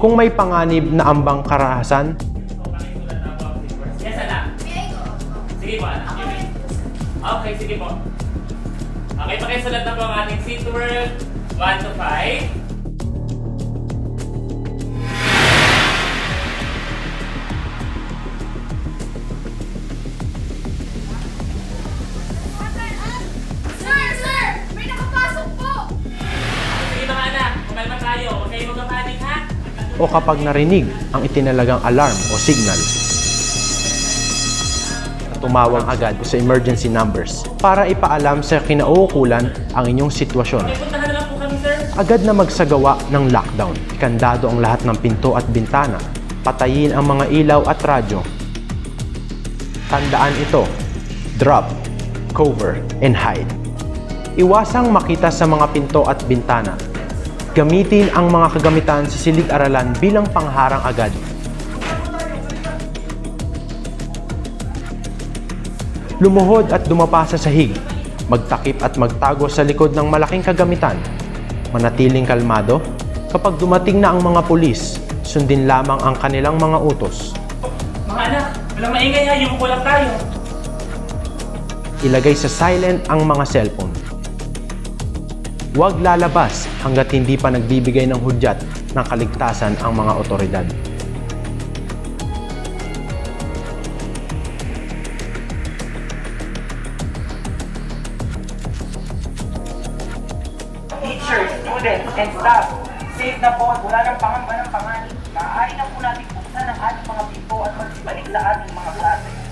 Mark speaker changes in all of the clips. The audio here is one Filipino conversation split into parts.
Speaker 1: Kung may panganib na ambang karahasan,
Speaker 2: Yes, anak. Sige po, anak. Okay, sige po. Okay, pakisulat na po ang ating seat word. 1 to 5.
Speaker 3: Sir! May nakapasok po!
Speaker 2: Sige mga anak, kumalma tayo. Huwag kayo magpapanik, ha?
Speaker 1: o kapag narinig ang itinalagang alarm o signal, tumawag agad sa emergency numbers para ipaalam sa kinauukulan ang inyong sitwasyon.
Speaker 2: Okay, puntahan na lang po kami, sir.
Speaker 1: Agad na magsagawa ng lockdown. Ikandado ang lahat ng pinto at bintana. Patayin ang mga ilaw at radyo. Tandaan ito, drop, cover, and hide. Iwasang makita sa mga pinto at bintana. Gamitin ang mga kagamitan sa silid-aralan bilang pangharang agad. Lumuhod at dumapa sa sahig. Magtakip at magtago sa likod ng malaking kagamitan. Manatiling kalmado. Kapag dumating na ang mga pulis, sundin lamang ang kanilang mga utos.
Speaker 2: Mga anak, walang maingay ha. Yung kulang tayo.
Speaker 1: Ilagay sa silent ang mga cellphone. Huwag lalabas hanggat hindi pa nagbibigay ng hudyat ng kaligtasan ang mga otoridad.
Speaker 4: Teachers, students, and staff, safe na po at wala ng pangamba ng panganib. Maaari na po natin buksan ang ating mga pinto at magbalik sa ating mga klase.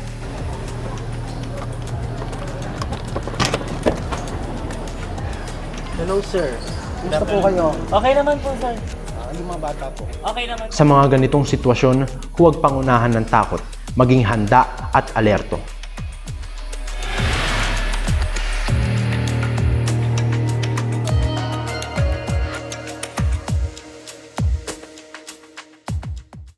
Speaker 5: Hello sir, kumusta po kayo?
Speaker 2: Okay naman po, sir.
Speaker 5: Yung mga bata po.
Speaker 2: Okay naman.
Speaker 1: Sa mga ganitong sitwasyon, huwag pangunahan ng takot. Maging handa at alerto.